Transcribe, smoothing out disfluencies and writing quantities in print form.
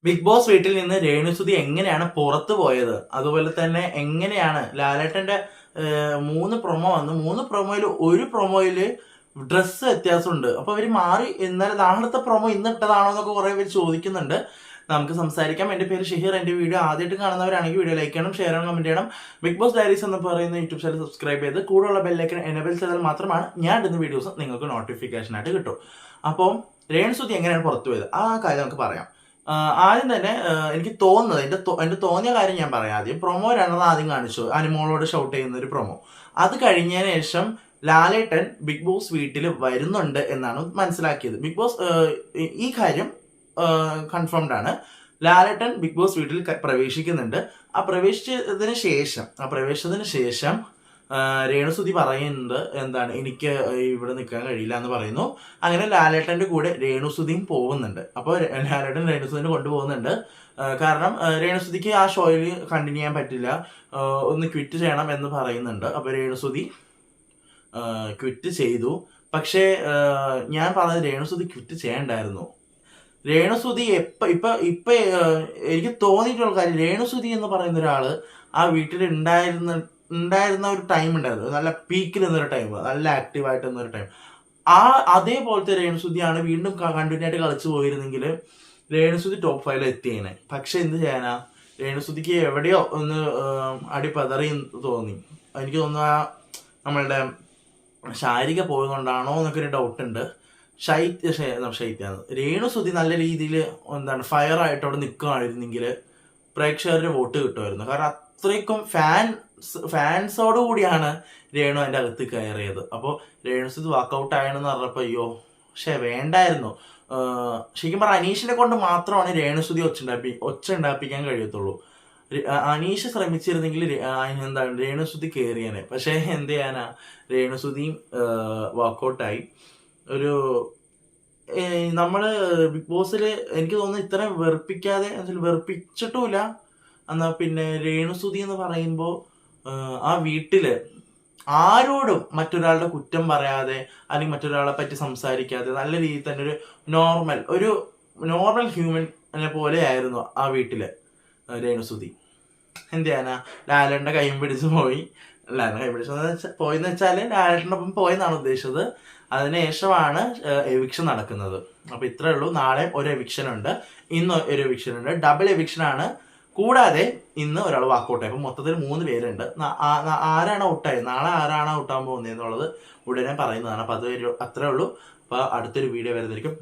Big boss വീട്ടിൽ നിന്ന് രേണുസുതി എങ്ങനെയാണ് പുറത്തു പോയത്, അതുപോലെ തന്നെ എങ്ങനെയാണ് ലാലേട്ടന്റെ 3 പ്രൊമോ വന്നു. 3 പ്രൊമോയിൽ ഒരു പ്രൊമോയില് ഡ്രസ്സ് വ്യത്യാസമുണ്ട്. അപ്പൊ അവര് മാറി. എന്നാലും നാളത്തെ പ്രൊമോ ഇന്നിട്ടതാണോ എന്നൊക്കെ കുറെ പേര് ചോദിക്കുന്നുണ്ട്. നമുക്ക് സംസാരിക്കാം. എന്റെ പേര് ഷഹീർ. എന്റെ വീഡിയോ ആദ്യമായിട്ട് കാണുന്നവരാണെങ്കിൽ വീഡിയോ ലൈക്ക് ചെയ്യണം, ഷെയർ ചെയ്യണം, കമന്റ് ചെയ്യണം. ബിഗ് ബോസ് ഡയറീസ് എന്ന് പറയുന്ന യൂട്യൂബ് ചാനൽ സബ്സ്ക്രൈബ് ചെയ്ത് കൂടെയുള്ള ബെല്ലൈക്കൺ എനേബിൾ ചെയ്താൽ മാത്രമാണ് ഞാൻ ഇടുന്ന വീഡിയോസ് നിങ്ങൾക്ക് നോട്ടിഫിക്കേഷൻ ആയിട്ട് കിട്ടും. അപ്പം രേണുസുതി എങ്ങനെയാണ് പുറത്തു പോയത് ആ കാര്യം നമുക്ക് പറയാം. ആദ്യം തന്നെ എനിക്ക് തോന്നുന്നത് എന്റെ തോന്നിയ കാര്യം ഞാൻ പറയാം. ആദ്യം പ്രൊമോ രണ്ടെണ്ണം ആദ്യം കാണിച്ചു, അനിമോളോട് ഷൗട്ട് ചെയ്യുന്ന ഒരു പ്രൊമോ. അത് കഴിഞ്ഞതിന് ശേഷം ലാലേട്ടൻ ബിഗ് ബോസ് വീട്ടിൽ വരുന്നുണ്ട് എന്നാണ് മനസ്സിലാക്കിയത്. ബിഗ് ബോസ് ഈ കാര്യം കൺഫേംഡ് ആണ്. ലാലേട്ടൻ ബിഗ് ബോസ് വീട്ടിൽ പ്രവേശിക്കുന്നുണ്ട്. ആ പ്രവേശിച്ചതിന് ശേഷം രേണുസുതി പറയുന്നുണ്ട്, എന്താണ്, എനിക്ക് ഇവിടെ നിൽക്കാൻ കഴിയില്ല എന്ന് പറയുന്നു. അങ്ങനെ ലാലേട്ടന്റെ കൂടെ രേണുസുതിയും പോകുന്നുണ്ട്. അപ്പോൾ ലാലേട്ടൻ രേണുസുതിനെ കൊണ്ടുപോകുന്നുണ്ട്. കാരണം രേണുസുതിക്ക് ആ ഷോയിൽ കണ്ടിന്യൂ ചെയ്യാൻ പറ്റില്ല, ഒന്ന് ക്വിറ്റ് ചെയ്യണം എന്ന് പറയുന്നുണ്ട്. അപ്പൊ രേണുസുതി ക്വിറ്റ് ചെയ്തു. പക്ഷേ ഞാൻ പറഞ്ഞത് രേണുസുതി ക്വിറ്റ് ചെയ്യണ്ടായിരുന്നു. രേണുസുതി ഇപ്പൊ എനിക്ക് തോന്നിയിട്ടുള്ള കാര്യം, രേണുസുതി എന്ന് പറയുന്ന ഒരാള് ആ വീട്ടിൽ ഉണ്ടായിരുന്ന ഒരു ടൈം ഉണ്ടായിരുന്നു, നല്ല പീക്കിൽ നിന്നൊരു ടൈം, നല്ല ആക്റ്റീവായിട്ട് നിന്നൊരു ടൈം. അതേപോലത്തെ രേണുസുതിയാണ് വീണ്ടും കണ്ടിന്യൂ ആയിട്ട് കളിച്ചു പോയിരുന്നെങ്കിൽ രേണുസുതി ടോപ്പ് 5 എത്തിയേനെ. പക്ഷെ എന്ത് ചെയ്യാനാ, രേണുസുതിക്ക് എവിടെയോ ഒന്ന് അടിപതറി തോന്നി. എനിക്ക് തോന്നുന്നു നമ്മളുടെ ശാരിക പോയതുകൊണ്ടാണോ എന്നൊക്കെ ഒരു ഡൗട്ട് ഉണ്ട്. ശൈത്യാണ്. രേണുസുതി നല്ല രീതിയിൽ എന്താണ് ഫയർ ആയിട്ട് അവിടെ നിൽക്കുകയായിരുന്നെങ്കിൽ പ്രേക്ഷകരുടെ വോട്ട് കിട്ടുമായിരുന്നു. കാരണം അത്രയ്ക്കും ഫാൻസോട് കൂടിയാണ് രേണു അതിൻ്റെ അകത്ത് കയറിയത്. അപ്പോൾ രേണുസുതി വാക്കൗട്ട് ആയെന്ന് പറഞ്ഞപ്പോ അയ്യോ വേണ്ടായിരുന്നു. ശരിക്കും പറഞ്ഞാൽ അനീഷിനെ കൊണ്ട് മാത്രമാണ് രേണുസുതി ഒച്ച ഉണ്ടാപ്പിക്കാൻ കഴിയത്തുള്ളൂ. അനീഷ് ശ്രമിച്ചിരുന്നെങ്കിൽ എന്താണ് രേണുസുതി കയറിയാനെ. പക്ഷെ എന്ത് ചെയ്യാനാ, രേണുസുതിയും വാക്കൗട്ടായി. ഒരു നമ്മള് ബിഗ് ബോസിൽ എനിക്ക് തോന്നുന്നു ഇത്ര വെറുപ്പിച്ചിട്ടുമില്ല. എന്നാ പിന്നെ രേണുസുതി എന്ന് പറയുമ്പോൾ ആ വീട്ടില് ആരോടും മറ്റൊരാളുടെ കുറ്റം പറയാതെ അല്ലെങ്കിൽ മറ്റൊരാളെ പറ്റി സംസാരിക്കാതെ നല്ല രീതിയിൽ തന്നെ ഒരു നോർമൽ ഹ്യൂമനെ പോലെയായിരുന്നു ആ വീട്ടില് രേണുസുതി. എന്ത് ചെയ്യാനാ, ലാലേട്ടന്റെ കൈയും പിടിച്ച് പോയി. പോയെന്ന് വെച്ചാല് ലാലേട്ടനൊപ്പം പോയെന്നാണ് ഉദ്ദേശിച്ചത്. അതിനുശേഷമാണ് എവിക്ഷൻ നടക്കുന്നത്. അപ്പൊ ഇത്രേ ഉള്ളൂ. നാളെ ഒരു എവിക്ഷൻ ഉണ്ട്, ഇന്ന് ഒരു എവിക്ഷൻ ഉണ്ട്, ഡബിൾ എവിക്ഷൻ ആണ്. കൂടാതെ ഇന്ന് ഒരാൾ വാക്കൗട്ടായി. അപ്പൊ മൊത്തത്തിൽ 3 പേരുണ്ട്. ആരാണ് ഔട്ടായത്, നാളെ ആരാണ് ഔട്ടാകാൻ പോകുന്നത് എന്നുള്ളത് ഉടനെ പറയുന്നതാണ്. അപ്പൊ അത്രേ ഉള്ളൂ. അപ്പൊ അടുത്തൊരു വീഡിയോ വരുന്നതായിരിക്കും.